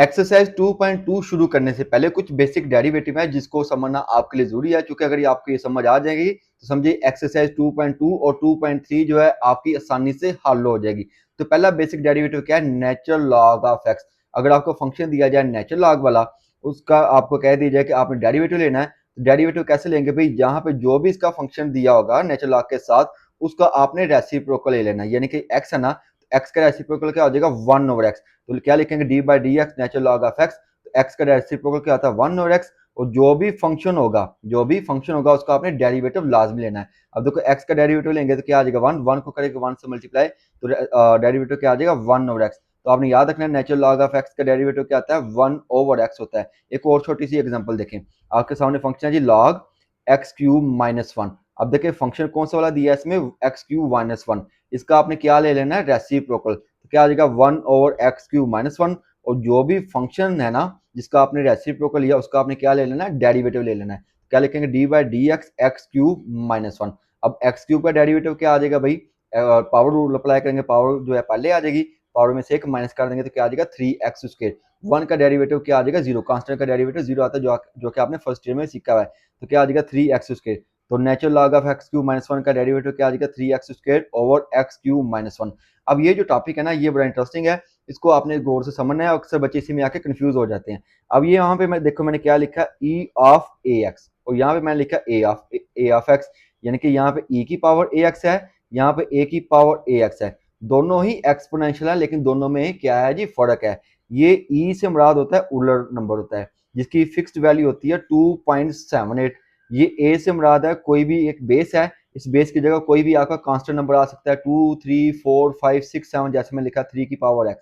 Exercise 2.2 शुरू करने से पहले कुछ बेसिक डेरिवेटिव है जिसको समझना आपके लिए जरूरी है, क्योंकि अगर ये आपको ये समझ आ जाएगी तो समझिए एक्सरसाइज 2.2 और 2.3 जो है आपकी आसानी से हल हो जाएगी। तो पहला बेसिक डेरिवेटिव क्या है, नेचुरल लॉग ऑफ एक्स। अगर आपको फंक्शन दिया जाए नेचुरल लॉग वाला, उसका आपको कह दिया जाए कि आपने डेरिवेटिव लेना है, तो डेरिवेटिव कैसे लेंगे भाई, यहाँ पे जो भी इसका फंक्शन दिया होगा नेचुरल लॉग के साथ उसका आपने रेसिप्रोकल ले लेना है। यानी कि एक्स है ना, तो एक्स का रेसिप्रोकल क्या हो जाएगा, 1/x। तो क्या लिखेंगे, d by D X natural log of x. तो एक्स का रेसिप्रोकल क्या होता है, 1/x। और जो भी फंक्शन होगा उसका आपने डेरिवेटिव लाजमी लेना है। अब देखो एक्स का डेरिवेटिव लेंगे तो क्या आ जाएगा, 1 को करेंगे 1 से मल्टीप्लाई, तो डेरिवेटिव क्या आ जाएगा, 1/x। तो आपने याद रखना है नेचुरल लॉग ऑफ एक्स का डेरिवेटिव क्या आता है, 1/x होता है। एक और छोटी सी एग्जांपल देखें, आपके सामने फंक्शन है जी लॉग एक्स क्यूब माइनस 1। अब देखिए फंक्शन कौन सा वाला दिया है इसमें, एक्स क्यूब माइनस 1। इसका आपने क्या ले लेना है, रेसिप्रोकल। तो क्या आ जाएगा, 1/x³ - 1। और जो भी फंक्शन है ना जिसका आपने रेसिप्रोकल लिया उसका आपने क्या ले लेना है, डेरिवेटिव ले लेना है। क्या लिखेंगे, d by D x x³ - 1। अब x³ का डेरिवेटिव क्या आ जाएगा भाई, पावर रूल अप्लाई करेंगे, पावर जो है पहले आ जाएगी, पावर में से एक माइनस कर देंगे तो क्या आ जाएगा, 3x²। 1 का डेरिवेटिव क्या आ जाएगा, 0। कांस्टेंट का डेरिवेटिव 0 आता है, जो कि आपने फर्स्ट ईयर में सीखा हुआ है। तो क्या आ जाएगा, 3x²। तो नेचुरल लॉग ऑफ x³ - 1 का डेरिवेटिव क्या आ जाएगा, 3x² / x³ - 1। अब ये जो टॉपिक है ना ये बड़ा इंटरेस्टिंग है, इसको आपने गौर से समझना है। अक्सर बच्चे इसी में आके कंफ्यूज हो जाते हैं। अब ये यहाँ पे मैं देखो मैंने क्या लिखा, e ऑफ ax, और यहाँ पे मैंने लिखा a ऑफ x। यानी कि यहाँ पे e की पावर ax है, यहाँ पे a की पावर ax है। दोनों ही एक्सपोनेंशियल है, लेकिन दोनों में क्या है जी, फर्क है। ये e से मुराद होता है उलर नंबर होता है, जिसकी फिक्स्ड वैल्यू होती है 2.78। ये a से मुराद है कोई भी एक बेस है, इस बेस की जगह कोई भी आपका कांस्टेंट नंबर आ सकता है, 2 3 4 5 6 7, जैसे मैं लिखा 3 की पावर x।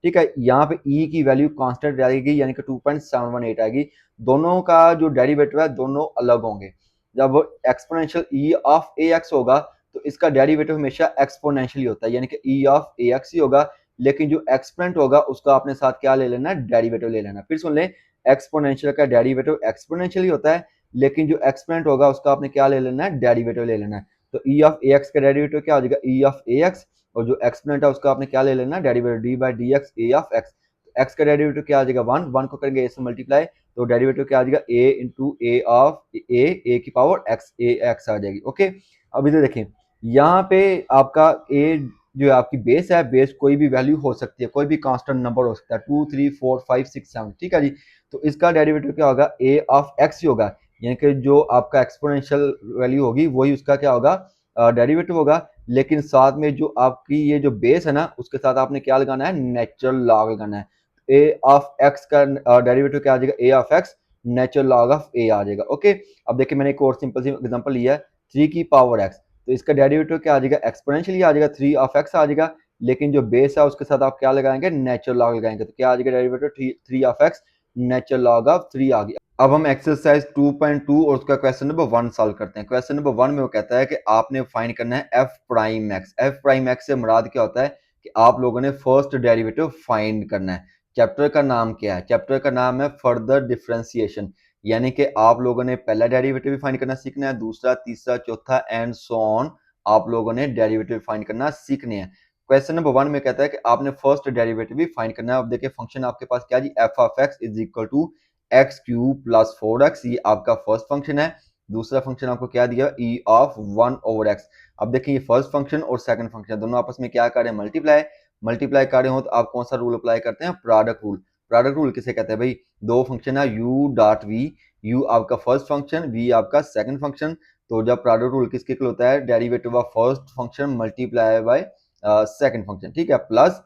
ठीक है, यहाँ पे e की वैल्यू कांस्टेंट रहेगी, यानी कि 2.718 आएगी। दोनों का जो डेरिवेटिव है दोनों अलग होंगे। जब एक्सपोनेंशियल e ऑफ ax होगा तो इसका डेरिवेटिव हमेशा एक्सपोनेंशियल होता है, यानी कि e ऑफ ax ही होगा। लेकिन जो एक्सपोनेंट होगा उसका अपने साथ क्या ले लेना है, डेरिवेटिव ले लेना। फिर सुन ले, एक्सपोनेंशियल का डेरिवेटिव एक्सपोनेंशियल ही होता है, लेकिन जो एक्सपोनेंट होगा उसका आपने क्या ले लेना है, डेरिवेटिव ले लेना है। तो e ऑफ ax का डेरिवेटिव क्या हो जाएगा, e ऑफ ax। और जो एक्सपोनेंट है उसका आपने क्या ले लेना है, derivative D by D x a of x। x का डेरिवेटिव क्या आ जाएगा, 1 को करेंगे a से मल्टीप्लाई, तो डेरिवेटिव क्या आ जाएगा, a into a of a की पावर x, a x आ जाएगी। ओके, अब इधर देखें, यहाँ पे आपका a जो है आपकी बेस है, बेस कोई भी वैल्यू हो सकती है, कोई भी कांस्टेंट नंबर हो सकता है, 2 3 4 5 6 7। ठीक है जी, तो इसका डेरिवेटिव क्या होगा, a ऑफ x ही होगा। यानी कि जो आपका एक्सपोनेंशियल वैल्यू होगी वही उसका क्या होगा, डेरिवेटिव होगा। लेकिन साथ में जो आपकी ये जो बेस है ना उसके साथ आपने क्या लगाना है, नेचुरल लॉग लगाना है। ए ऑफ एक्स का डेरिवेटिव क्या आ जाएगा, a of x natural log of a आ जाएगा। ओके, अब देखिए मैंने एक और सिंपल सी एग्जांपल लिया है, 3 की पावर एक्स। तो इसका डेरिवेटिव क्या आ जाएगा, एक्सपोनेंशियली आ जाएगा, 3 ऑफ एक्स आ जाएगा। लेकिन जो बेस है उसके साथ आप क्या लगाएंगे, नेचुरल लॉग लगाएंगे, तो क्या आ जाएगा derivative, 3 of x natural log of 3 आ गया। अब हम एक्सरसाइज 2.2 और उसका क्वेश्चन नंबर 1 सॉल्व करते हैं। क्वेश्चन नंबर 1 में वो कहता है कि आपने फाइंड करना है F prime x. F prime x से मुराद क्या होता है कि आप लोगों ने फर्स्ट डेरिवेटिव फाइंड करना है। चैप्टर का नाम क्या है, चैप्टर का नाम है फर्दर डिफरेंशिएशन। यानी कि आप लोगों ने पहला डेरिवेटिव भी फाइंड करना सीखना है, दूसरा, तीसरा, चौथा एंड सो ऑन आप लोगों ने डेरिवेटिव फाइंड करना सीखने हैं। क्वेश्चन नंबर 1 में कहता है कि आपने फर्स्ट डेरिवेटिव भी फाइंड करना है। अब देखिए फंक्शन आपके पास क्या जी, f of x is equal to x³ + 4x, ये आपका फर्स्ट फंक्शन है। दूसरा फंक्शन आपको क्या दिया, e ऑफ 1/x। अब देखिए ये फर्स्ट फंक्शन और सेकंड फंक्शन दोनों आपस में क्या कर रहे हैं, मल्टीप्लाई कर रहे हो, तो आप कौन सा रूल अप्लाई करते हैं, प्रोडक्ट रूल। प्रोडक्ट रूल किसे कहते हैं भाई, दो फंक्शन है u.v, u आपका फर्स्ट फंक्शन, v आपका सेकंड फंक्शन। तो जब प्रोडक्ट रूल किसके इक्वल होता है, derivative of first function multiply by second function. ठीक है, प्लस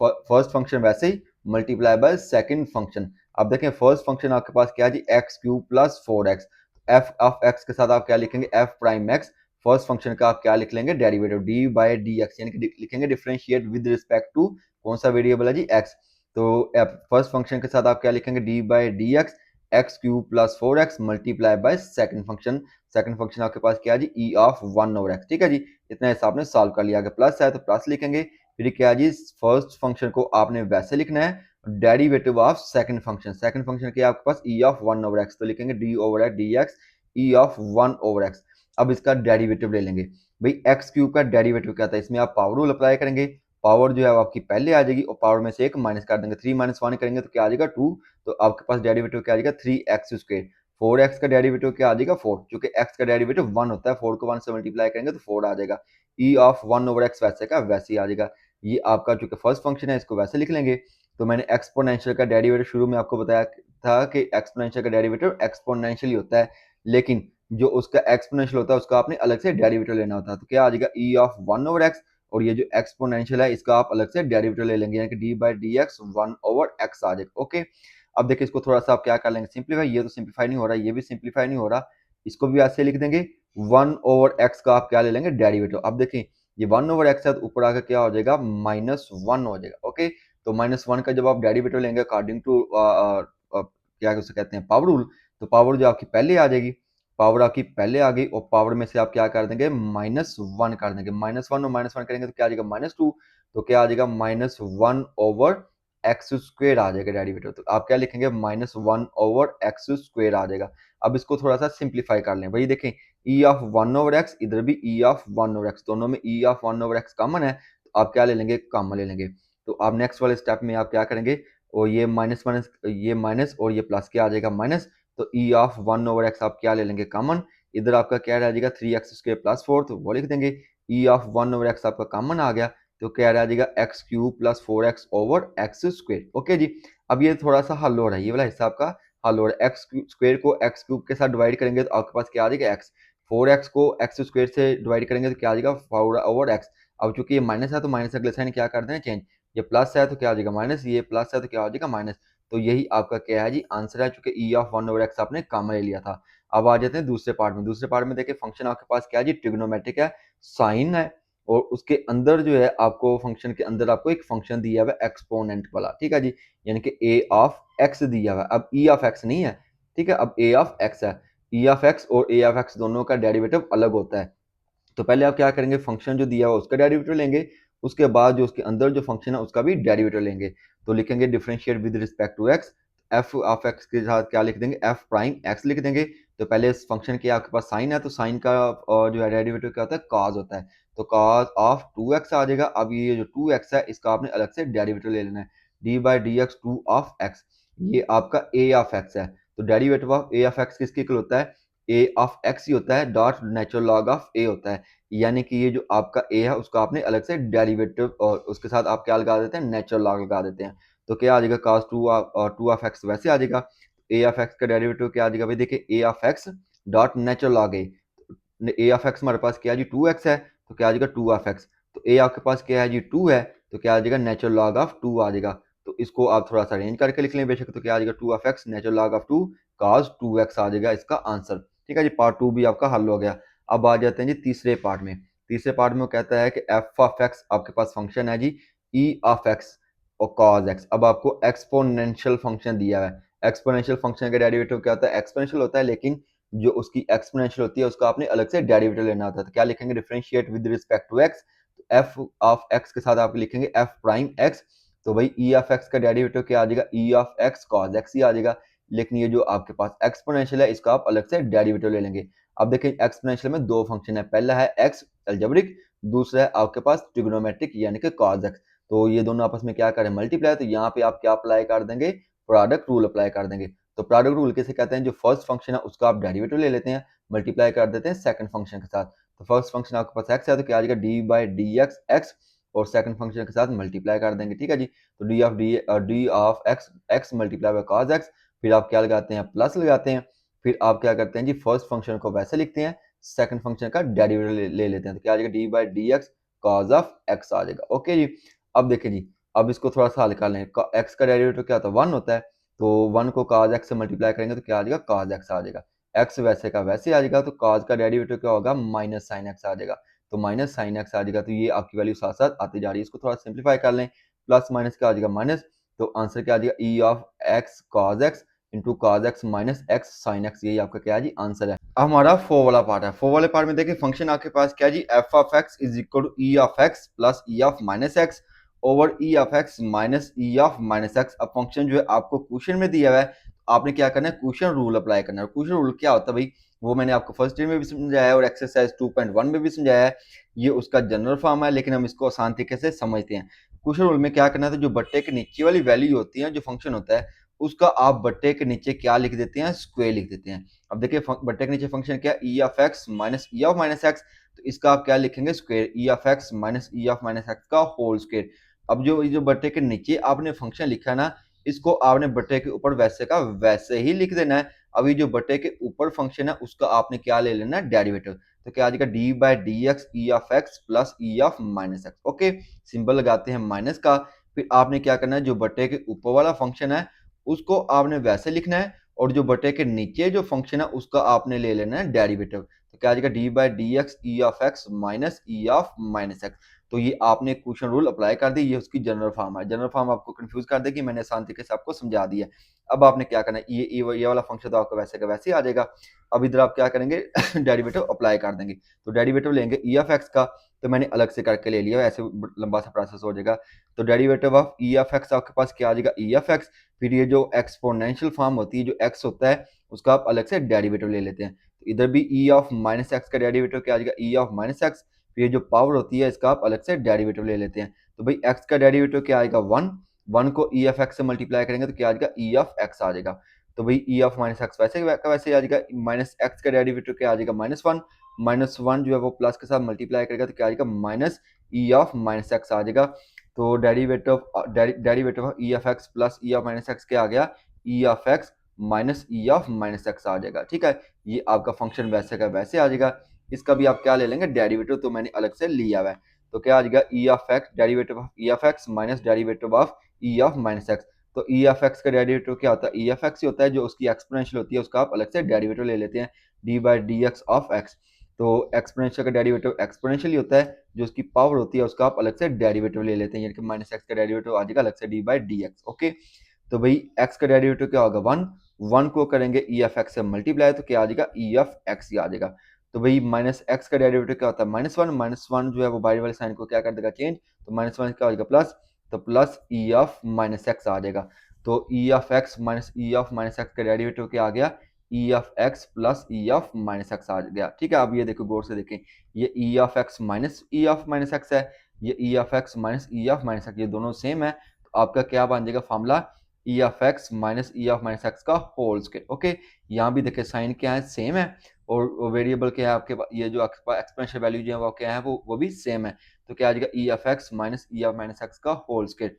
फर्स्ट फंक्शन वैसे ही मल्टीप्लाई बाय सेकंड फंक्शन। अब देखें फर्स्ट फंक्शन आपके पास क्या है जी, x³ + 4x। F of x के साथ आप क्या लिखेंगे, F prime x. First function का आप क्या लिख लेंगे, derivative D by D x, यानी कि लिखेंगे डिफरेंशिएट विद रिस्पेक्ट टू कौन सा वेरिएबल है जी, एक्स। तो फर्स्ट फंक्शन के साथ आप क्या लिखेंगे, d by D x, x³ + 4x multiply by second function. Second function आपके पास क्या है जी, e ऑफ 1/x। ठीक है जी, इतना हिसाब आपने सॉल्व कर लिया। अगर प्लस है तो प्लस लिखेंगे। फिर क्या है जी, फर्स्ट फंक्शन को आपने वैसे लिखना है, डेरिवेटिव ऑफ सेकंड फंक्शन के आपके पास e ऑफ 1/x, तो लिखेंगे d/x dx e of 1/x। अब इसका डेरिवेटिव ले लेंगे भाई, x³ का डेरिवेटिव क्या था, इसमें आप पावर रूल अप्लाई करेंगे। पावर जो है वो आपकी पहले आ जाएगी और पावर में से एक माइनस कर देंगे, 3 - 1 करेंगे तो क्या आ जाएगा 2, तो आपके पास डेरिवेटिव क्या आ जाएगा 3x²। 4x का डेरिवेटिव क्या आ जाएगा 4, क्योंकि x का डेरिवेटिव 1 होता है, 4 को 1 से मल्टीप्लाई करेंगे तो 4 आ जाएगा। e ऑफ 1/x वैसे का वैसे ही आ जाएगा। ये आपका चूंकि फर्स्ट फंक्शन है इसको वैसे लिख लेंगे। तो मैंने एक्सपोनेंशियल का डेरिवेटिव शुरू में आपको बताया था कि एक्सपोनेंशियल का डेरिवेटिव एक्सपोनेंशियल ही होता है, लेकिन जो उसका एक्सपोनेंशियल होता है उसका आपने अलग से डेरिवेटिव लेना होता है। तो क्या आ जाएगा e ऑफ 1/x, और ये जो एक्सपोनेंशियल है इसका आप अलग से डेरिवेटिव ले लेंगे, यानी कि d/dx 1/x आ जाएगा। ओके, अब देखिए इसको थोड़ा सा आप क्या कर लेंगे सिंप्लीफाई। ये तो सिंप्लीफाई नहीं हो रहा, ये भी सिंप्लीफाई नहीं हो रहा, इसको भी ऐसे लिख देंगे 1/x का आप क्या ले लेंगे डेरिवेटिव। अब देखिए ये 1/x है तो ऊपर आकर क्या हो जाएगा -1 हो जाएगा। ओके, तो -1 का जब आप डेरिवेटिव लेंगे अकॉर्डिंग टू क्या उसे कहते हैं पावर रूल, तो पावर जो आपकी पहले आ जाएगी, पावर आपकी पहले आ गई और पावर में से आप क्या कर देंगे -1 कर देंगे। -1 और -1 करेंगे तो क्या आ जाएगा -2, तो क्या आ जाएगा -1/x² आ जाएगा डेरिवेटिव। तो आप क्या लिखेंगे -1/x² आ जाएगा। अब इसको थोड़ा सा सिंप्लीफाई कर लें, वही देखें e ऑफ 1/x, इधर भी e ऑफ 1/x, दोनों में e ऑफ 1/x कॉमन है, तो आप क्या ले लेंगे कॉमन ले लेंगे। तो आप नेक्स्ट वाले स्टेप में आप क्या करेंगे, और ये माइनस माइनस, ये माइनस और ये प्लस क्या आ जाएगा माइनस, तो e ऑफ 1/x आप क्या ले लेंगे कॉमन, इधर आपका क्या रह जाएगा 3x² + 4, तो वो लिख देंगे। e ऑफ 1/x आपका कॉमन आ गया, तो क्या रह जाएगा x³ + 4x/x²। ओके जी, अब ये थोड़ा सा हल हो रहा है, ये वाला हिस्सा आपका हल हो रहा है। x² को x³ के साथ डिवाइड करेंगे तो आपके पास क्या आ जाएगा x, 4x को x² से डिवाइड करेंगे तो क्या आ जाएगा 4/x। अब चूंकि ये माइनस है तो माइनस अगले साइन क्या कर देना चेंज, ये प्लस है तो क्या आ जाएगा माइनस, ये प्लस है तो क्या आ जाएगा माइनस। तो यही आपका क्या है जी आंसर है, चूंकि e ऑफ 1/x आपने कॉमन ले लिया था। अब आ जाते हैं दूसरे पार्ट में। दूसरे पार्ट में देखिए फंक्शन आपके पास क्या है जी ट्रिग्नोमेट्रिक है, साइन है, और उसके अंदर जो है आपको फंक्शन के अंदर आपको एक फंक्शन दिया हुआ है एक्सपोनेंट वाला, ठीक है जी, यानी कि a ऑफ x दिया हुआ है। अब e ऑफ x नहीं है, ठीक है, अब a ऑफ x है। e ऑफ x और a ऑफ x दोनों का डेरिवेटिव अलग होता है। तो पहले आप क्या करेंगे फंक्शन जो दिया हुआ उसका डेरिवेटिव लेंगे, उसके बाद जो उसके अंदर जो फंक्शन है उसका भी डेरिवेटिव लेंगे। तो लिखेंगे differentiate with respect to x, f of x के साथ क्या लिख देंगे f प्राइम x लिख देंगे। तो पहले इस फंक्शन के आपके पास साइन है, तो साइन का जो है डेरिवेटिव क्या होता है cos होता है, तो cos ऑफ 2x आ जाएगा। अब ये जो 2x है इसका आपने अलग से डेरिवेटिव ले लेना है, d/dx 2 ऑफ x, ये आपका a ऑफ x है। तो derivative of a of x किसके इक्वल होता है, a ऑफ x ही होता है, dot natural log of a होता है, यानी कि ये जो आपका a है उसका आपने अलग से डेरिवेटिव और उसके साथ आप क्या लगा देते हैं नेचुरल लॉग लगा देते हैं। तो क्या आ जाएगा cos 2 ऑफ x वैसे आ जाएगा। a ऑफ x का डेरिवेटिव क्या आ जाएगा भाई, देखिए a of x dot natural log a of x हमारे पास क्या है जी 2x है, तो क्या आ जाएगा 2 ऑफ x। तो a आपके पास क्या है जी 2 है, तो क्या आ जाएगा नेचुरल लॉग ऑफ 2 आ जाएगा। तो इसको आप थोड़ा सा अरेंज करके लिख लें बेशक, तो क्या आ जाएगा 2 of x natural log of 2 cos 2x आ जाएगा इसका आंसर। ठीक है जी, पार्ट 2 भी आपका हल हो गया। अब आ जाते हैं जी तीसरे पार्ट में। तीसरे पार्ट में वो कहता है कि f ऑफ x आपके पास फंक्शन है जी e ऑफ x और cos x। अब आपको एक्सपोनेंशियल फंक्शन दिया है। एक्सपोनेंशियल फंक्शन का डेरिवेटिव क्या होता है, एक्सपोनेंशियल होता है, लेकिन जो उसकी एक्सपोनेंशियल होती है उसका आपने अलग से डेरिवेटिव लेना होता है। तो क्या लिखेंगे differentiate with respect to x, तो f ऑफ x के साथ आप लिखेंगे f प्राइम x। तो भाई e ऑफ x का डेरिवेटिव क्या आ जाएगा, e of x cos x ही आ जाएगा, लेकिन ये जो आपके पास एक्सपोनेंशियल है इसका आप अलग से डेरिवेटिव ले लेंगे। अब देखिए एक्सपोनेंशियल में दो फंक्शन है, पहला है x अलजेब्रिक, दूसरा है आपके पास ट्रिग्नोमेट्रिक यानी कि cos x। तो ये दोनों आपस में क्या करें मल्टीप्लाई, तो यहाँ पे आप क्या अप्लाई कर देंगे प्रोडक्ट रूल अप्लाई कर देंगे। तो प्रोडक्ट रूल किसे कहते हैं, जो फर्स्ट फंक्शन है उसका आप डेरिवेटिव ले लेते हैं, मल्टीप्लाई कर देते हैं सेकंड फंक्शन के साथ। तो फर्स्ट फंक्शन आपके पास x है, तो क्या आ जाएगा d/dx x, और सेकंड फंक्शन के साथ मल्टीप्लाई कर देंगे। ठीक है जी, तो d of x multiply by cos x, फिर आप क्या लगाते हैं प्लस लगाते हैं, फिर आप क्या करते हैं जी फर्स्ट फंक्शन को वैसे लिखते हैं, सेकंड फंक्शन का डेरिवेटिव ले लेते हैं, तो क्या आ जाएगा d/dx cos ऑफ x आ जाएगा। ओके जी, अब देखिए जी, अब इसको थोड़ा सा हल कर लें। x का डेरिवेटिव क्या होता है 1 होता है, तो 1 को cos x से मल्टीप्लाई करेंगे तो क्या आ जाएगा cos x आ जाएगा। x वैसे का वैसे आ जाएगा, तो cos का डेरिवेटिव क्या होगा माइनस साइन x आ जाएगा, तो माइनस साइन x आ जाएगा। तो ये आपकी वैल्यू साथ साथ आती जा रही है, इसको थोड़ा सिंप्लीफाई कर लें, प्लस माइनस क्या आ जाएगा माइनस, तो आंसर क्या आ जाएगा e of x cos x into cos x minus x sine x, यही आपका क्या है जी आंसर है। अब हमारा फोर वाला पार्ट है। फोर वाले पार्ट में देखिए फंक्शन आपके पास क्या है जी f of x is equal to E of x plus E of minus x over E of x minus E of minus x. अब फंक्शन जो है आपको क्वेश्चन में दिया हुआ है, आपने क्या करना है क्वेश्चन रूल अप्लाई करना है। क्वेश्चन रूल क्या होता है भाई, वो मैंने आपको फर्स्ट ईयर में भी समझाया है और एक्सरसाइज 2.1 में भी समझाया है। ये उसका जनरल फॉर्म है, लेकिन हम इसको आसान तरीके से समझते हैं। क्वेश्चन रूल में क्या करना था, जो बट्टे के नीचे वाली वैल्यू होती है, जो फंक्शन होता है, उसका आप बट्टे के नीचे क्या लिख देते हैं, स्क्वायर लिख देते हैं। अब देखिए बट्टे के नीचे फंक्शन क्या है, ई of x minus E of minus x, तो इसका आप क्या लिखेंगे, square, E of x minus E of minus x का होल स्क्वायर। अब जो बट्टे के नीचे आपने फंक्शन लिखा है ना, इसको आपने बट्टे के ऊपर वैसे का वैसे ही लिख देना है। अभी जो बटे के ऊपर फंक्शन है उसका आपने क्या ले लेना है, डेरिवेटिव। तो क्या आ जाएगा, d by D x e of x plus E of minus x. Okay, symbol लगाते हैं माइनस का। फिर आपने क्या करना है, जो बटे के ऊपर वाला फंक्शन है उसको आपने वैसे लिखना है, और जो बटे के नीचे जो फंक्शन है उसका आपने ले लेना है डेरिवेटिव। तो क्या आ जाएगा, d by D x e of x minus E of minus x. तो ये आपने क्वेश्चन रूल अप्लाई कर दी, ये उसकी जनरल फॉर्म है। जनरल फॉर्म आपको कंफ्यूज कर देगी, मैंने आसान तरीके से आपको समझा दिया। अब आपने क्या करना है, ये वाला फंक्शन तो आपका वैसे का वैसे ही आ जाएगा। अब इधर आप क्या करेंगे, डेरिवेटिव अप्लाई कर देंगे। तो डेरिवेटिव लेंगे ई ऑफ एक्स का, तो मैंने अलग से करके ले लिया, ऐसे लंबा सा प्रोसेस हो जाएगा। तो derivative of e of x आपके पास क्या आ जाएगा, ई ऑफ एक्स। फिर ये जो एक्सपोनेंशियल फॉर्म होती है, जो एक्स होता है उसका आप अलग से डेरिवेटिव ले लेते हैं। तो इधर भी ई ऑफ माइनस एक्स का डेरिवेटिव क्या आ जाएगा, ई ऑफ माइनस एक्स। फिर ये जो पावर होती है इसका आप अलग से डेरिवेटिव ले लेते हैं। तो भाई एक्स का डेरिवेटिव क्या आएगा, वन। वन को ई एफ एक्स से मल्टीप्लाई करेंगे तो क्या आ जाएगा, ई ऑफ एक्स आ जाएगा। तो भाई ई ऑफ माइनस एक्स वैसे का वैसे आ जाएगा। माइनस एक्स का डेरिवेटिव क्या आ जाएगा, माइनस वन। माइनस वन जो है वो प्लस के साथ मल्टीप्लाई करेगा तो क्या आ जाएगा, minus E of minus x आ जाएगा। तो derivative of e of x plus E of minus x क्या आ गया, e of x minus E of minus x आ जाएगा। ठीक है, ये आपका फंक्शन वैसे का वैसे आ जाएगा। इसका भी आप क्या ले लेंगे, डेरिवेटिव, तो मैंने अलग से लिया हुआ है। तो क्या आ जाएगा, E of x derivative of e of x minus derivative of e of minus x. तो ई एफ एक्स का डेरिवेटिव क्या होता है, ई एफ एक्स ही होता है, जो उसकी एक्सपोनेंशियल होती है उसका आप अलग से डेरिवेटिव ले लेते हैं, D by D x of x. तो एक्सपोनेंशियल का डेरिवेटिव एक्सपोनेंशियल ही होता है, जो उसकी पावर होती है उसका आप अलग से डेरिवेटिव ले लेते हैं, यानी कि माइनस एक्स का डेरिवेटिव आ जाएगा अलग से D by D x. Okay, तो भाई एक्स का डेरिवेटिव क्या होगा, वन। वन को करेंगे ई एफ एक्स से मल्टीप्लाई तो क्या आ जाएगा, ई एफ एक्स ही आ जाएगा। तो भाई माइनस एक्स का डेरिवेटिव क्या होता है, माइनस वन। माइनस वन जो है वो बाई वाले साइन को क्या कर देगा, चेंज। तो माइनस वन क्या हो जाएगा, प्लस। तो plus E of minus x आ जाएगा। तो e of x minus E of minus x का डेरिवेटिव क्या आ गया, e of x plus E of minus x आ गया। ठीक है, अब ये देखो गौर से देखें, ये ई of x minus E of minus x है, ये ई of x minus E of minus x, ये दोनों सेम है। तो आपका क्या बन जाएगा formula, E of x minus E of minus x का होल स्क्वायर। ओके, यहाँ भी देखिए साइन क्या है, सेम है, और वेरिएबल क्या है आपके पास, ये जो एक्सपोनेंशियल वैल्यू जो है वो क्या है, वो भी सेम है। तो क्या आ जाएगा, E of x minus E of minus x का होल स्क्वायर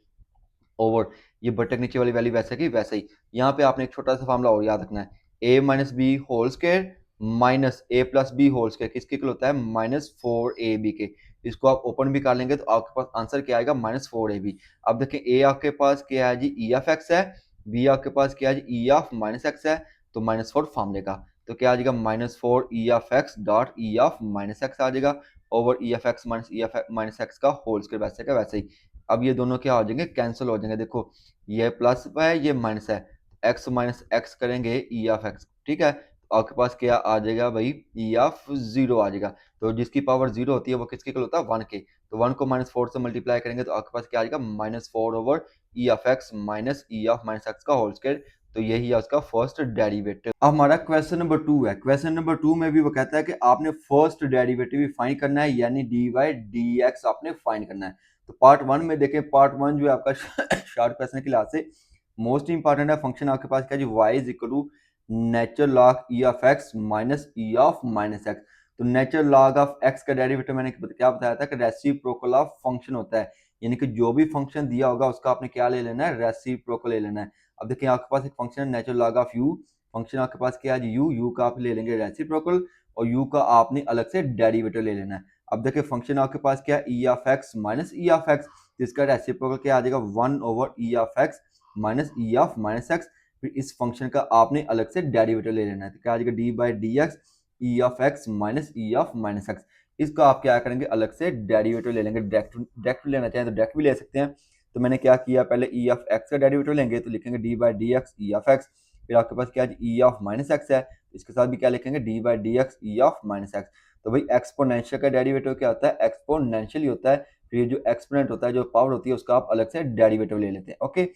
ओवर ये बटक नीचे वाली वैल्यू वैसे की वैसे ही। यहाँ पे आपने एक छोटा सा फार्मूला और याद रखना है, a minus b whole square minus a plus b whole square किसके इक्वल होता है, माइनस फोर ए बी के। इसको आप ओपन भी कर लेंगे तो आपके पास आंसर क्या आएगा, माइनस फोर ए बी। अब देखें, ए आपके पास क्या है जी, ई ऑफ एक्स है। बी आपके पास क्या है जी, ई ऑफ माइनस एक्स है। तो माइनस फोर फार्मूले का, तो क्या आ जाएगा, minus four e of x dot e of minus x आ जाएगा, over E of x minus E of minus x का होल स्क्वायर वैसे का वैसे ही। अब ये दोनों क्या हो जाएंगे, कैंसिल हो जाएंगे। देखो ये प्लस है ये माइनस है, एक्स माइनस एक्स करेंगे ई ऑफ एक्स। ठीक है, तो आपके पास क्या आ जाएगा भाई, ई ऑफ जीरो आ जाएगा। तो जिसकी पावर जीरो होती है वो किसके इक्वल होता है, वन के। तो वन को माइनस फोर से मल्टीप्लाई करेंगे तो आपके पास क्या आ जाएगा, minus four over E of x minus E of minus x का होल स्क्वायर। तो यही है उसका फर्स्ट डेरिवेटिव। अब हमारा क्वेश्चन नंबर टू है। क्वेश्चन नंबर टू में भी वो कहता है कि आपने फर्स्ट डेरिवेटिव भी फाइंड करना है, यानी डी वाई डी एक्स आपने फाइंड करना है। तो पार्ट वन में देखें, पार्ट वन जो है आपका शॉर्ट क्वेश्चन के लिहाज से मोस्ट इंपॉर्टेंट है। फंक्शन आपके पास क्या है, Y is equal to natural log E of x minus E of minus x. तो नेचुरल लॉग ऑफ एक्स का डेरिवेटिव मैंने क्या बताया था कि रेसिप्रोकल ऑफ फंक्शन होता है, यानी कि जो भी फंक्शन दिया होगा उसका आपने क्या ले लेना है, रेसिप्रोकल ले लेना है। अब देखिए आपके पास एक फंक्शन है natural log of you. Function आपके पास क्या है, यू। यू का आप ले लेंगे रेसिप्रोकल, और यू का आपने अलग से डेरिवेटिव ले लेना है। अब देखिए फंक्शन आपके पास क्या है, ई of x minus E of x, जिसका रेसिप्रोकल क्या आ जाएगा, one over E of x minus E of minus x. फिर इस फंक्शन का आपने अलग से डेरिवेटिव ले लेना है, तो क्या आ जाएगा, d by D x e of x minus E of minus x. इसका आप क्या करेंगे, अलग से डेरिवेटिव ले लेंगे। डायरेक्ट लेना चाहें तो डायरेक्ट भी ले सकते हैं। तो मैंने क्या किया, पहले ई ऑफ एक्स का डेरिवेटिव लेंगे तो लिखेंगे d by D x e of x. फिर आपके पास क्या है, ई ऑफ माइनस एक्स है, इसके साथ भी क्या लिखेंगे, d by D x e of minus x. तो भाई एक्सपोनेंशियल का डेरिवेटिव क्या होता है, एक्सपोनेंशियल ही होता है। फिर जो एक्सपोनेंट होता है, जो पावर होती है, उसका आप अलग से डेरिवेटिव ले लेते हैं। ओके,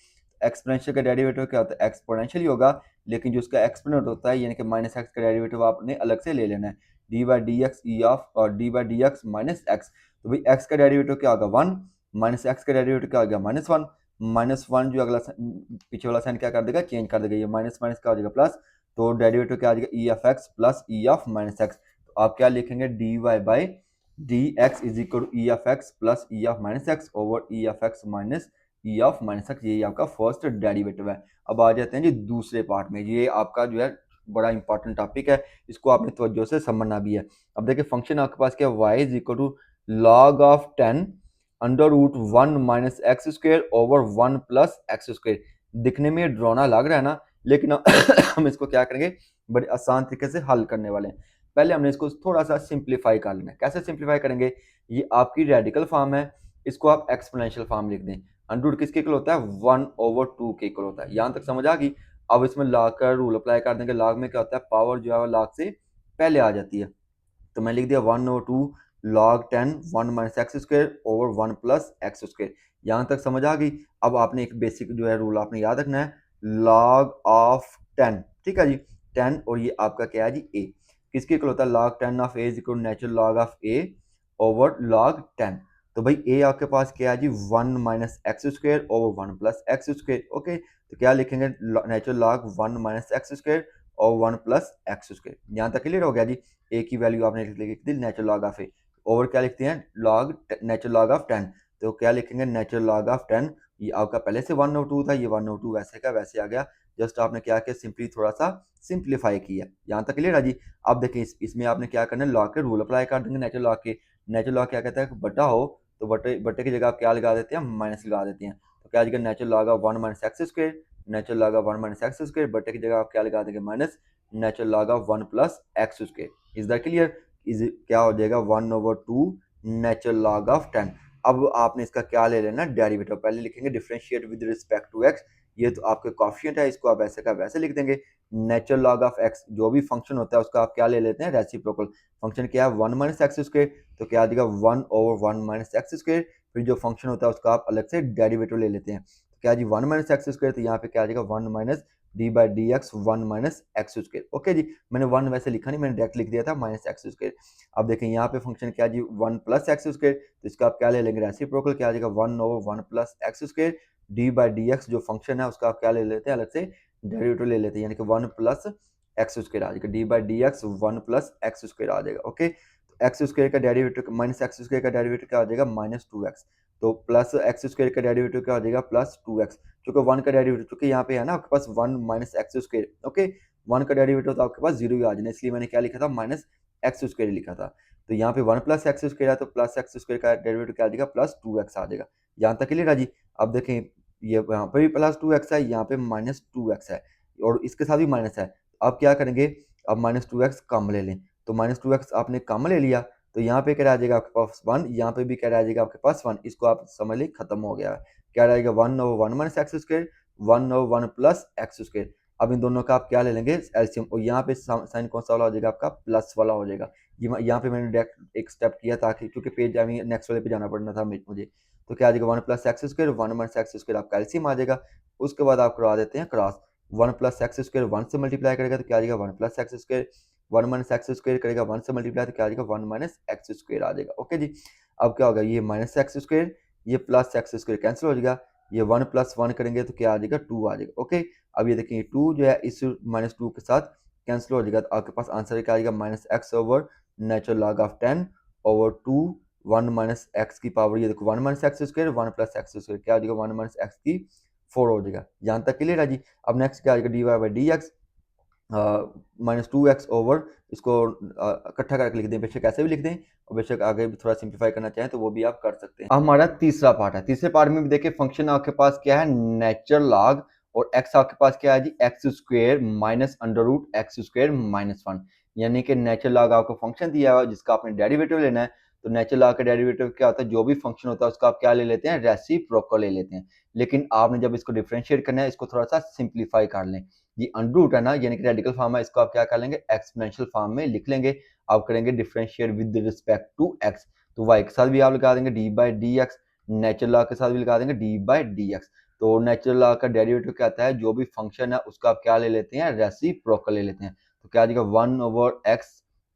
एक्सपोनेंशियल का डेरिवेटिव क्या होता है, एक्सपोनेंशियल ही होगा, लेकिन जो उसका एक्सपोनेंट होता है यानी कि माइनस एक्स का डेरिवेटिव आपने अलग से ले लेना है, d by D x e of और d by D x minus x. तो भाई एक्स का डेरिवेटिव क्या होगा 1, माइनस एक्स का डेरिवेटिव क्या हो गया -1, -1 जो अगला पीछे वाला साइन क्या कर देगा, चेंज कर देगा, ये माइनस माइनस क्या हो जाएगा प्लस, तो डेरिवेटिव क्या आ जाएगा E of x plus E of minus x. तो आप क्या लिखेंगे, D Y by D X is equal to E of x plus E of minus x over E of x minus E of minus X, यही आपका first derivative है। अब आ जाते हैं जी दूसरे पार्ट में, ये आपका जो है बड़ा इंपॉर्टेंट टॉपिक है, इसको आपने तवज्जो से समझना भी है। अब देखिए फंक्शन आपके पास क्या है, y is equal to log of 10 under root 1 minus x square over 1 plus x square. दिखने में डरावना लग रहा है ना, लेकिन हम इसको क्या करेंगे, बड़े आसान तरीके से हल करने वाले हैं। पहले हमने इसको थोड़ा सा सिंप्लीफाई कर लेना है। कैसे सिंप्लीफाई करेंगे, ये आपकी रेडिकल फॉर्म है, इसको आप एक्सपोनेंशियल फॉर्म लिख दें। अंडर रूट किसके इक्वल होता है, 1/2 के इक्वल होता है। यहाँ तक समझ आ गई। अब इसमें लॉग का रूल अप्लाई कर देंगे। लॉग में क्या होता है, पावर जो है वो लॉग से पहले आ जाती है, तो मैं लिख दिया 1/2 log 10 1 minus x square over 1 plus x square. यहाँ तक समझ आ गई। अब आपने एक बेसिक जो है रूल आपने याद रखना है, log ऑफ 10, ठीक है जी, 10 और ये आपका क्या है जी a, किसके इक्वल होता है, log 10 of a is equal to natural log of a over log 10। तो भाई a आपके पास क्या है जी 1 minus x square over 1 plus x square. Okay, तो क्या लिखेंगे, natural log 1 minus x square और 1 प्लस एक्स स्क्वायर। यहाँ तक क्लियर हो गया जी। ए की वैल्यू आपने लिख the natural log of A, over क्या लिखते हैं लॉग नेचुरल लॉग ऑफ 10, तो क्या लिखेंगे नेचुरल लॉग ऑफ 10। ये आपका पहले से 1/2 था, ये 1/2 वैसे का वैसे आ गया, जस्ट आपने क्या किया सिंपली थोड़ा सा सिंप्लीफाई किया। यहाँ तक क्लियर है जी। अब देखिए इसमें आपने क्या करना है, लॉग के रूल अप्लाई कर देंगे नेचुरल लॉग के। नेचुरल लॉग क्या कहता है, बटा हो तो बटे बटे की जगह आप क्या लगा देते हैं, माइनस लगा देते हैं। तो क्या जगह natural log of 1 minus x square, natural log of 1 minus x square, बटे की जगह आप क्या लगा देंगे minus natural log of 1 plus x square. Is that clear, is क्या हो जाएगा 1/2 नेचुरल लॉग ऑफ 10। अब आपने इसका क्या ले लेना डेरिवेटिव, पहले लिखेंगे differentiate with respect to X, ये तो आपके कॉफिशिएंट है, इसको आप ऐसे का वैसे लिख देंगे। नेचुरल लॉग ऑफ एक्स जो भी फंक्शन होता है उसका आप क्या ले लेते हैं, रेसिप्रोकल। फंक्शन क्या है 1 माइनस एक्स स्क्वायर, तो क्या आ जाएगा 1/1 माइनस एक्स स्क्वायर। फिर जो फंक्शन होता है उसका आप अलग से डेरिवेटिव ले लेते हैं, तो क्या जी 1 माइनस एक्स स्क्वायर, तो यहाँ पे क्या आ जाएगा 1 minus d by D x 1 minus x square. Okay जी, मैंने 1 वैसे लिखा नहीं, मैंने डायरेक्ट लिख दिया था माइनस एक्स स्क्वायर। अब देखें यहाँ पे फंक्शन क्या जी 1 प्लस एक्स स्क्वायर, तो इसका आप क्या ले लेंगे रेसिप्रोकल, क्या आ जाएगा 1/1 plus x square. D by D x जो फंक्शन है उसका आप क्या ले लेते हैं, अलग से डेरिवेटिव ले लेते हैं, यानी कि 1 प्लस एक्स स्क्वायर आ जाएगा, d by D x 1 plus x square आ जाएगा। ओके, तो एक्स स्क्वायर का डेरिवेटिव माइनस एक्स स्क्वायर का डेरिवेटिव क्या आ जाएगा -2x, तो प्लस एक्स स्क्वायर का डेरिवेटिव क्या हो जाएगा +2x, क्योंकि 1 का डेरिवेटिव चूंकि यहाँ पे है ना आपके पास 1 माइनस एक्स स्क्वायर। ओके, 1 का डेरिवेटिव तो आपके पास 0 ही आ जाना, इसलिए मैंने क्या लिखा था माइनस एक्स स्क्वायर लिखा था। तो यहाँ पे 1 प्लस एक्स स्क्वायर है, तो प्लस एक्स स्क्वायर का डेरिवेटिव क्या आ जाएगा +2x आ जाएगा। यहाँ तक क्लियर है जी। अब देखें ये यहाँ पे भी +2x है, यहाँ पे -2x है और इसके साथ भी माइनस है। अब क्या करेंगे, अब -2x कम ले लें, तो -2x आपने कम ले लिया, तो यहाँ पे क्या रह जाएगा आपके पास 1, यहाँ पे भी क्या रह जाएगा आपके पास 1, इसको आप समझ लें खत्म हो गया है। क्या रहेगा 1/1 minus x square 1/1 plus x square. अब इन दोनों का आप क्या ले लेंगे एलसीएम, और यहाँ पे साइन कौन सा वाला हो जाएगा आपका प्लस वाला हो जाएगा। यहाँ पे मैंने डायरेक्ट एक स्टेप किया ताकि क्योंकि पेज नेक्स्ट वाले पे जाना पड़ना था मुझे, तो क्या आ जाएगा 1 plus x square 1 minus x square आपका एलसीएम आ जाएगा। उसके बाद आप करवा देते हैं क्रॉस, 1 प्लस एक्स स्क्वायर 1 से मल्टीप्लाई करेगा तो क्या आ जाएगा 1 plus x square, 1 minus x square करेगा 1 से मल्टीप्लाई तो क्या आ जाएगा 1 माइनस एक्स स्क्वायर आ जाएगा। ओके जी, अब क्या होगा ये माइनस एक्स स्क्वायर ये प्लस एक्स स्क्वायर कैंसिल हो जाएगा, ये 1 प्लस 1 करेंगे तो क्या आ जाएगा 2 आ जाएगा। ओके, अब ये देखिए 2 जो है इस -2 के साथ कैंसिल हो जाएगा, तो आपके पास आंसर क्या आ जाएगा minus x over natural log of 10 over 2 1 minus x की पावर, ये देखो 1 minus x square 1 plus x square क्या आ जाएगा 1 माइनस एक्स की 4 हो जाएगा। यहाँ तक क्लियर है जी। अब नेक्स्ट क्या आ जाएगा D Y by D X -2x over, इसको इकट्ठा करके लिख दें, बेशक ऐसे भी लिख दें और बेशक आगे भी थोड़ा सिंप्लीफाई करना चाहें तो वो भी आप कर सकते हैं। हमारा तीसरा पार्ट है, तीसरे पार्ट में भी देखिए फंक्शन आपके पास क्या है नेचुरल लॉग, और x आपके पास क्या है जी x square minus under root x square -1, यानी कि नेचुरल लॉग आपको फंक्शन दिया हुआ जिसका आपने डेरिवेटिव लेना है। तो नेचुरल लॉग का डेरिवेटिव क्या होता है, जो भी फंक्शन होता है उसका आप क्या ले लेते हैं रेसिप्रोकल ले लेते हैं। लेकिन आपने जब इसको डिफरेंशिएट करना है इसको थोड़ा सा सिंप्लीफाई कर लें। ये अंडर रूट है ना, यानी कि रेडिकल फॉर्म है, इसको आप क्या कर लेंगे एक्सपोनेंशियल फॉर्म में लिख लेंगे। आप करेंगे differentiate with respect to X, तो y के साथ भी आप लगा देंगे D by D X, natural log के साथ भी लगा देंगे डी बाई डी एक्स। तो नेचुरल लॉग का डेरिवेटिव क्या आता है, जो भी फंक्शन है उसका आप क्या ले लेते हैं, रेसिप्रोकल ले लेते हैं। तो क्या आ जाएगा 1/x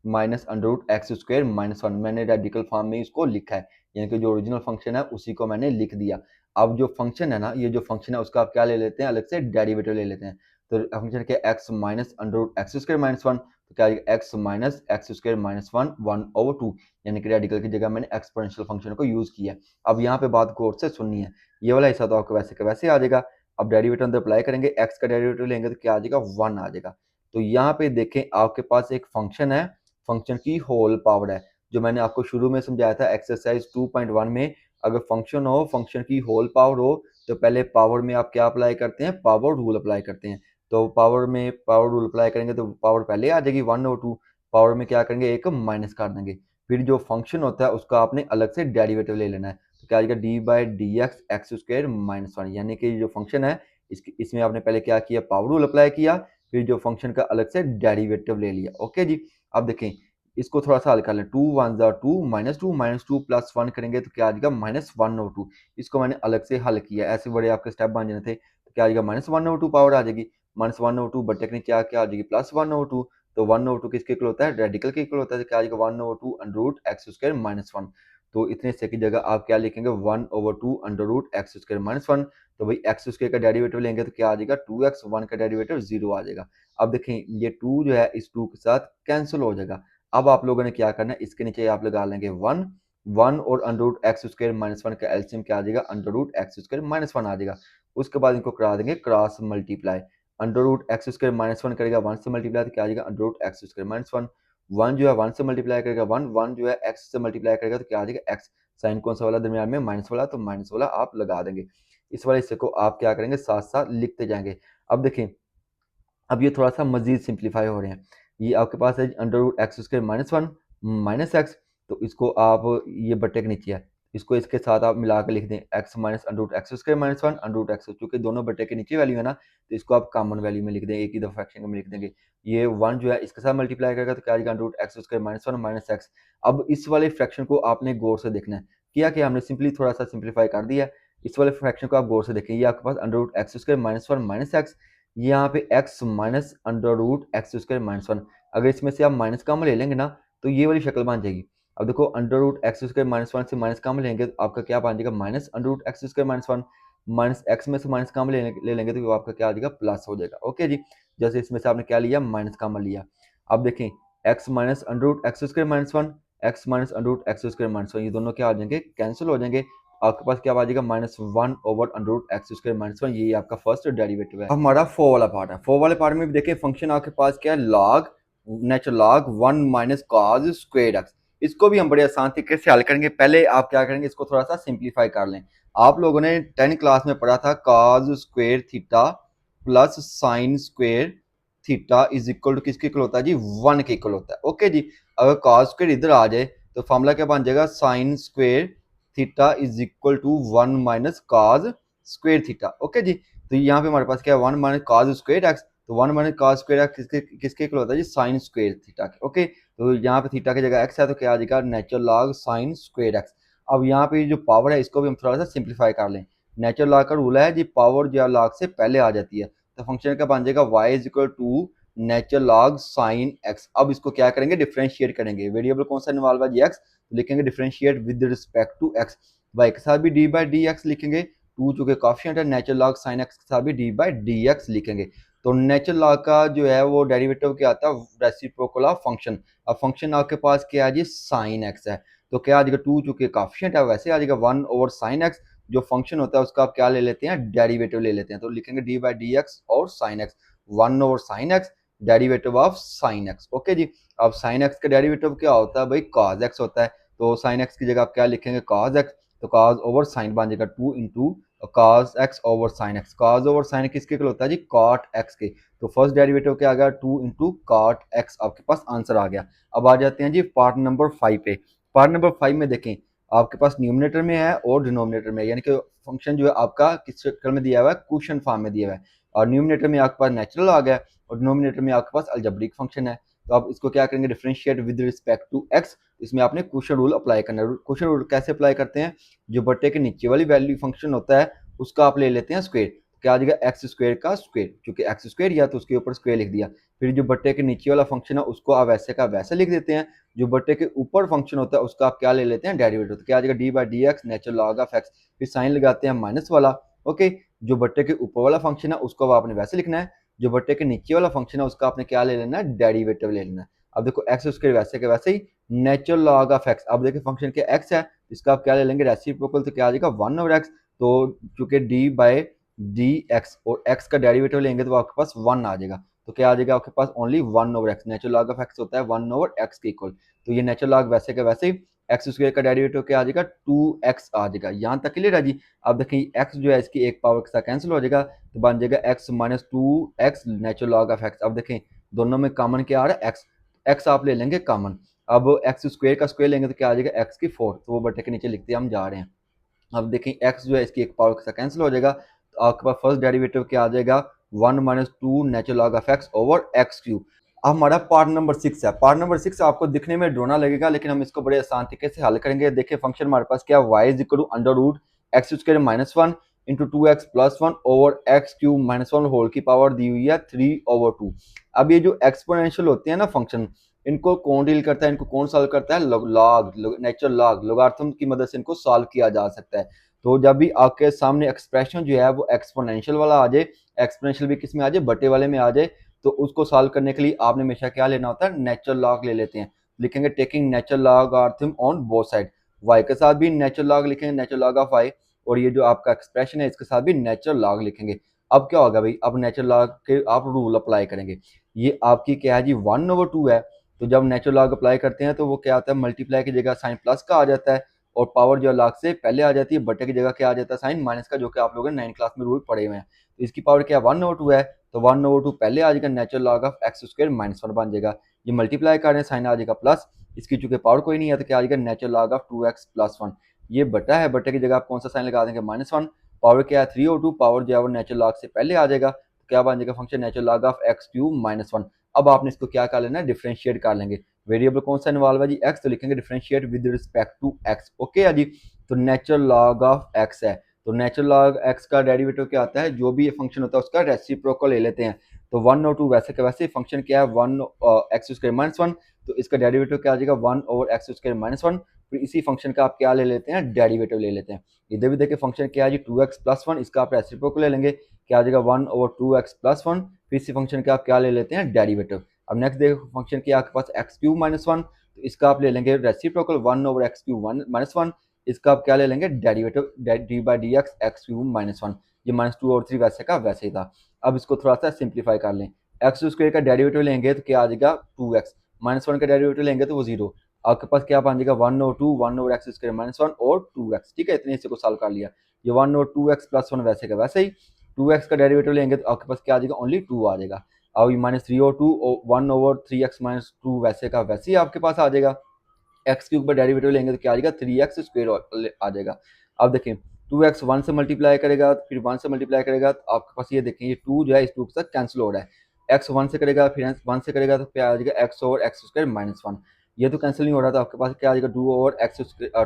minus under root x square minus 1। मैंने रेडिकल फॉर्म में इसको लिखा है, यानी कि जो ओरिजिनल फंक्शन है उसी को मैंने लिख दिया। अब जो फंक्शन है ना, ये जो फंक्शन है उसका आप क्या ले लेते हैं, अलग से डेरिवेटिव ले लेते हैं। तो फंक्शन के X minus under root x square minus 1, तो क्या आएगा X minus x square minus 1/2, यानी कि रेडिकल की जगह मैंने एक्सपोनेंशियल फंक्शन को यूज किया। अब यहाँ पे बात गौर से सुननी है, ये वाला हिस्सा तो आपको वैसे का वैसे आ जाएगा। अब डेरिवेटिव अंदर अप्लाई करेंगे, एक्स का डेरिवेटिव लेंगे तो क्या आ जाएगा 1 आ जाएगा। तो यहाँ पे देखें आपके पास एक फंक्शन है, फंक्शन की होल पावर है, जो मैंने आपको शुरू में समझाया था एक्सरसाइज 2.1 में। अगर फंक्शन हो, फंक्शन की होल पावर हो, तो पहले पावर में आप क्या अप्लाई करते हैं, पावर रूल अप्लाई करते हैं। तो पावर में पावर रूल अप्लाई करेंगे तो पावर पहले आ जाएगी 1/2, पावर में क्या करेंगे एक माइनस कर देंगे। फिर जो फंक्शन होता है उसका आपने अलग से डेरिवेटिव ले लेना है। तो क्या आ जाएगा d/dx एक्स स्क्वायर माइनस 1, यानी कि जो फंक्शन है इसमें आपने पहले क्या किया, पावर रूल अप्लाई किया, फिर जो फंक्शन का अलग से डेरिवेटिव ले लिया। ओके जी, अब देखें इसको थोड़ा सा हल कर लें। 2 1 2 -2 प्लस 1 करेंगे तो क्या आ जाएगा -1/2। इसको मैंने अलग से हल किया, ऐसे बड़े आपके स्टेप बन जाने थे। तो क्या आ जाएगा -1/2 पावर आ जाएगी, -1/2 बटे के नीचे क्या आ जाएगी +1/2। तो 1/2 किसके इक्वल होता है, रेडिकल के इक्वल होता है। तो क्या आ जाएगा 1/2 under root x square minus 1। तो इतने से की जगह आप क्या लिखेंगे 1/2 under root x square minus 1। तो भाई एक्स स्क्वायर का डेरिवेटिव लेंगे तो क्या आ जाएगा 2x, 1 का डेरिवेटिव 0 आ जाएगा। अब देखें ये 2 जो है इस 2 के साथ कैंसिल हो जाएगा। अब आप लोगों ने क्या करना है, इसके नीचे आप लगा लेंगे 1 1 और under root x square minus 1 का एलसीएम क्या आ जाएगा, under root x square minus 1 आ जाएगा। उसके बाद इनको करा देंगे cross multiply. Under root x square minus 1 करेगा 1 से मल्टीप्लाई तो क्या आ जाएगा under root x square minus 1। 1 जो है 1 से मल्टीप्लाई करेगा 1 1 जो है एक्स से मल्टीप्लाई करेगा तो क्या आ जाएगा एक्स। साइन कौन सा वाला दरमियान में, माइनस वाला, तो माइनस वाला आप लगा देंगे। इस वाले हिस्से को आप क्या करेंगे, साथ साथ लिखते जाएंगे। अब देखें अब ये थोड़ा सा मजीद सिंप्लीफाई हो रहे हैं। ये आपके पास है under root x square minus 1 minus x, तो इसको आप ये बटे के नीचे है, इसको इसके साथ आप मिला कर लिख दें x minus under root x square minus 1 under root x, क्योंकि दोनों बटे के नीचे वैल्यू है ना, तो इसको आप कॉमन वैल्यू में लिख दें, एक ही दफा फ्रैक्शन में लिख देंगे। ये 1 जो है इसके साथ मल्टीप्लाई करेगा तो क्या आएगा under root x square minus 1 minus x. अब इस वाले फ्रैक्शन को आपने गौर से देखना है, किया कि हमने सिंपली थोड़ा सा सिंप्लीफाई कर दिया। इस वाले फ्रैक्शन को आप गौर से देखें, ये आपके पास under root x square minus 1 minus x, यहाँ पे x minus under root x square minus 1। अगर इसमें से आप माइनस कम ले लेंगे ना तो ये वाली शक्ल बन जाएगी। अब देखो under root x square minus 1 से माइनस कम लेंगे तो आपका क्या बन जाएगा minus under root x square minus 1, minus x में से माइनस कम ले लेंगे तो आपका क्या आ जाएगा प्लस हो जाएगा। ओके जी, जैसे इसमें से आपने क्या लिया माइनस कम लिया। अब देखें x minus under root x square minus 1, x minus under root x square minus 1, ये दोनों क्या आ जाएंगे, कैंसिल हो जाएंगे। आपके पास क्या आ जाएगा -1 over under root x square minus 1, ये आपका फर्स्ट डेरिवेटिव है। अब हमारा 4 वाला पार्ट है। 4 वाले पार्ट में भी देखें फंक्शन आपके पास क्या है, log natural log 1 minus cos square x. इसको भी हम बड़े आसान तरीके से हल करेंगे। पहले आप क्या करेंगे, इसको थोड़ा सा सिंप्लीफाई कर लें। आप लोगों ने 10 क्लास में पढ़ा था cos square theta plus sine square theta is equal to किसके इक्वल होता है जी, 1 के इक्वल होता है। ओके जी, अगर कॉज स्क्वायर इधर आ जाए तो फॉर्मूला क्या बन जाएगा, sine square theta is equal to 1 minus cos square theta. Okay जी, तो यहाँ पे हमारे पास क्या है 1 माइनस कॉज स्क्वायर एक्स, तो 1 माइनस कॉज स्क्वायर एक्स किसके किसके इक्वल होता है जी, साइन स्क्वायर थीटा के। ओके, तो यहाँ पे थीटा की जगह एक्स है तो क्या आ जाएगा natural log sine square x. अब यहाँ पे जो पावर है इसको भी हम थोड़ा सा सिंप्लीफाई कर लें। नेचुरल लॉग का रूल है जी पावर जो लॉग से पहले आ जाती है, तो फंक्शन का बन जाएगा y is equal to natural log sine x. अब इसको क्या करेंगे, डिफरेंशिएट करेंगे। वेरिएबल कौन सा इन्वॉल्व है जी एक्स, लिखेंगे differentiate with respect to x. Y के साथ भी डी बाई डी एक्स लिखेंगे, टू चूंकि कॉफिशिएंट है, नेचुरल लॉग साइन एक्स के साथ भी डी बाई डी एक्स लिखेंगे। तो नेचुरल लॉग का जो है वो डेरिवेटिव क्या आता है, रेसिप्रोकल ऑफ फंक्शन। अब फंक्शन आपके पास क्या है जी, साइन एक्स है, तो क्या आ जाएगा, टू चूंकि कॉफिशिएंट है वैसे आ जाएगा 1 ओवर साइन एक्स। जो फंक्शन होता है उसका आप क्या ले लेते हैं, डेरिवेटिव ले लेते हैं, तो लिखेंगे डी बाई डी एक्स और sine x, 1 over sine x derivative of sine x. Okay जी, अब साइन एक्स का डेरिवेटिव क्या होता है भाई, कॉज एक्स होता है, तो साइन एक्स की जगह आप क्या लिखेंगे कॉज एक्स, तो कॉज ओवर साइन बन जाएगा 2 into cos x over sine x. Cos over sine किसके इक्वल होता है जी, कॉट एक्स के, तो फर्स्ट डेरिवेटिव क्या आ गया 2 इंटू कॉट एक्स, आपके पास आंसर आ गया। अब आ जाते हैं जी पार्ट नंबर 5 पे। पार्ट नंबर 5 में देखें आपके पास न्यूमिनेटर में है और डिनोमिनेटर में, यानी कि फंक्शन जो है आपका किस शक्ल में दिया हुआ है, क्वेश्चन फॉर्म में दिया हुआ है, और न्यूमिनेटर में आपके पास नेचुरल आ गया और डिनोमिनेटर में आपके पास अलजेब्रिक फंक्शन है। तो आप इसको क्या करेंगे, differentiate with respect to x. इसमें आपने क्वेश्चन रूल अप्लाई करना है। क्वेश्चन रूल कैसे अप्लाई करते हैं, जो बट्टे के नीचे वाली वैल्यू फंक्शन होता है उसका आप ले लेते हैं स्क्वायर, क्या आ जाएगा एक्स स्क्वायर का स्क्वायर, क्योंकि एक्स स्क्वायर या तो उसके ऊपर स्क्वायर लिख दिया। फिर जो बट्टे के नीचे वाला फंक्शन है उसको आप वैसे का वैसे लिख देते हैं, जो बट्टे के ऊपर फंक्शन होता है उसका आप क्या ले लेते हैं डेरिवेटिव, तो क्या आ जाएगा d by D X natural log of x, फिर साइन लगाते हैं माइनस वाला। ओके, जो बट्टे के ऊपर वाला फंक्शन है उसको आपने वैसे लिखना है, जो बट्टे के नीचे वाला फंक्शन है उसका आपने क्या ले लेना है डेरिवेटिव ले लेना है। अब देखो एक्स स्क्वायर वैसे के वैसे ही नेचुरल लॉग ऑफ एक्स, अब देखिए फंक्शन के एक्स है इसका आप क्या ले लेंगे रेसिप्रोकल, तो क्या आ जाएगा 1 ओवर एक्स, तो चूंकि डी बाई डी एक्स और एक्स का डेरिवेटिव लेंगे तो आपके पास 1 आ जाएगा, तो क्या आ जाएगा आपके पास only 1 over x, natural log of x होता है 1 ओवर एक्स के इक्वल, तो ये नेचुरल लॉग वैसे के वैसे ही एक्स स्क्वायर का डेरिवेटिव क्या आ जाएगा 2x आ जाएगा। यहाँ तक क्लियर है जी। अब देखिए एक्स जो है इसकी एक पावर के साथ कैंसिल हो जाएगा, तो बन जाएगा x minus 2x natural log of x. अब देखें दोनों में कॉमन क्या आ रहा है एक्स, एक्स आप ले लेंगे कॉमन, अब एक्स स्क्वायर का स्क्वायर लेंगे तो क्या आ जाएगा एक्स की 4, तो वो बटे के नीचे लिखते हम जा रहे हैं। अब देखें एक्स जो है इसकी एक पावर के साथ कैंसिल हो जाएगा, तो आपके पास फर्स्ट डेरिवेटिव क्या आ जाएगा 1 minus 2 natural log of x over x cube. अब हमारा पार्ट नंबर 6 है, पार्ट नंबर 6 आपको दिखने में ड्रोना लगेगा लेकिन हम इसको बड़े आसान तरीके से हल करेंगे। देखिए फंक्शन हमारे पास क्या y is equal to under root x square minus 1 into 2x plus 1 over x cube minus 1 whole की पावर दी हुई है 3/2। अब ये जो एक्सपोनेंशियल होते हैं ना फंक्शन, इनको कौन डील करता है, इनको कौन सॉल्व करता है, लॉग नेचुरल लॉग लोगारिथम की मदद से इनको सॉल्व किया जा सकता है। तो जब भी आपके सामने एक्सप्रेशन जो है वो एक्सपोनेंशियल वाला आ जाए, एक्सपोनेंशियल भी किस में आ जाए बटे वाले में आ जाए, तो उसको सॉल्व करने के लिए आपने हमेशा क्या लेना होता है नेचुरल लॉग ले लेते हैं। लिखेंगे taking natural logarithm on both side, y के साथ भी नेचुरल लॉग लिखेंगे नेचुरल लॉग ऑफ y, और ये जो आपका एक्सप्रेशन है इसके साथ भी नेचुरल लॉग लिखेंगे। अब क्या होगा भाई, अब नेचुरल लॉग के आप रूल अप्लाई करेंगे। ये आपकी क्या है जी 1/2 है, तो जब नेचुरल लॉग अप्लाई करते हैं तो वो क्या आता है मल्टीप्लाई की जगह साइन प्लस का आ जाता है, और पावर जो लॉग से पहले आ जाती है, बटे की जगह क्या आ जाता है साइन माइनस का, जो कि आप लोगों ने 9 क्लास में रूल पढ़े हुए हैं। तो इसकी पावर क्या 1/2 है, तो 1/2 पहले आ जाएगा natural log of x square minus 1 बन जाएगा। ये मल्टीप्लाई कर रहे हैं साइन आ जाएगा प्लस, इसकी चूंकि पावर कोई नहीं है तो क्या आ जाएगा natural log of 2x plus 1। ये बटा है, बटे की जगह आप कौन सा साइन लगा देंगे -1, पावर क्या है 3/2, पावर जो है वो नेचुरल लॉग से पहले आ जाएगा, तो क्या बन जाएगा function natural log of x cube minus 1। अब आपने इसको क्या कर लेना है डिफरेंशिएट कर लेंगे, वेरिएबल कौन सा इन्वॉल्व है जी एक्स, तो लिखेंगे differentiate with respect to x. Okay है जी, तो नेचुरल लॉग ऑफ एक्स है, तो नेचुरल लॉग एक्स का डेरिवेटिव क्या आता है, जो भी ये फंक्शन होता है उसका रेसिप्रोकल ले लेते हैं। तो 1/2 वैसे का वैसे फंक्शन क्या है 1 एक्स स्क्वायर माइनस 1, तो इसका डेरिवेटिव क्या आ जाएगा 1 ओवर एक्स स्क्वायर माइनस 1। फिर इसी फंक्शन का आप क्या ले लेते हैं डेरिवेटिव ले लेते हैं। इधर भी देखिए फंक्शन क्या है जी 2x प्लस 1, इसका आप रेसिप्रोकल ले लेंगे, क्या आ जाएगा 1 ओवर 2x प्लस 1। फिर इसी फंक्शन का आप क्या ले लेते हैं डेरिवेटिव। अब नेक्स्ट देखो फंक्शन क्या आपके पास एक्स क्यूब माइनस 1, तो इसका आप ले लेंगे reciprocal 1 over x cube minus 1, इसका आप क्या ले लेंगे derivative D by D x cube minus 1। ये -2 और 3 वैसे का वैसे ही था। अब इसको थोड़ा सा सिंप्लीफाई कर लें, एक्स स्क्वायर का डेरिवेटिव लेंगे तो क्या आ जाएगा 2x, -1 का डेरिवेटिव लेंगे तो वो 0, आपके पास क्या बन जाएगा 1 ओवर एक्स स्क्वायर माइनस 1 और 2x। ठीक है, इतने हिस्से को सॉल्व कर लिया। ये 1 ओवर 2x प्लस 1 वैसे का वैसे ही, 2x का डेरिवेटिव लेंगे तो आपके पास क्या आ जाएगा ओनली 2 आ जाएगा। अब ये -3 और 2 1 ओवर 3x माइनस 2 वैसे का वैसे ही आपके पास आ जाएगा। एक्स क्यूब का डेरिवेटिव लेंगे तो क्या आ जाएगा 3x स्क्वायर आ जाएगा। अब देखें 2x 1 से मल्टीप्लाई करेगा, फिर 1 से मल्टीप्लाई करेगा, तो आपके पास ये देखें ये 2 जो है इस 2 के साथ कैंसिल हो रहा है। x 1 से करेगा फिर 1 से करेगा तो क्या आ जाएगा x over x square minus 1, ये तो कैंसिल नहीं हो रहा, तो आपके पास क्या आ जाएगा 2 ओवर एक्स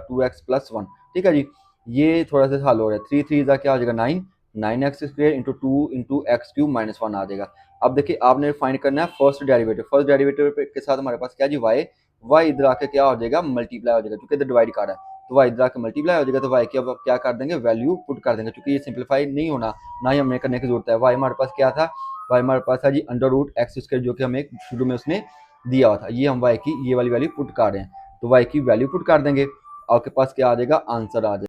2x प्लस 1। ठीक है जी, ये थोड़ा सा हल हो रहा है, 3 3 का क्या आ जाएगा 9, 9x square into 2 into x cube minus 1 आ जाएगा। अब देखिए आपने फाइंड करना है फर्स्ट डेरिवेटिव, फर्स्ट डेरिवेटिव के साथ हमारे पास क्या जी y इधर आके क्या हो जाएगा मल्टीप्लाई हो जाएगा, क्योंकि इधर डिवाइड कर रहा है तो y इधर आके मल्टीप्लाई हो जाएगा, तो y की अब क्या कर देंगे वैल्यू पुट कर देंगे, क्योंकि ये सिंप्लीफाई नहीं होना ना ही हमें करने की जरूरत है। y हमारे पास क्या था, y हमारे पास है जी अंडर रूट एक्स स्क्वायर, जो कि हमें शुरू में उसने दिया हुआ था, ये हम y की ये वाली वैल्यू पुट कर रहे हैं, तो y की वैल्यू पुट कर देंगे, आपके पास क्या आ जाएगा आंसर आ जाएगा।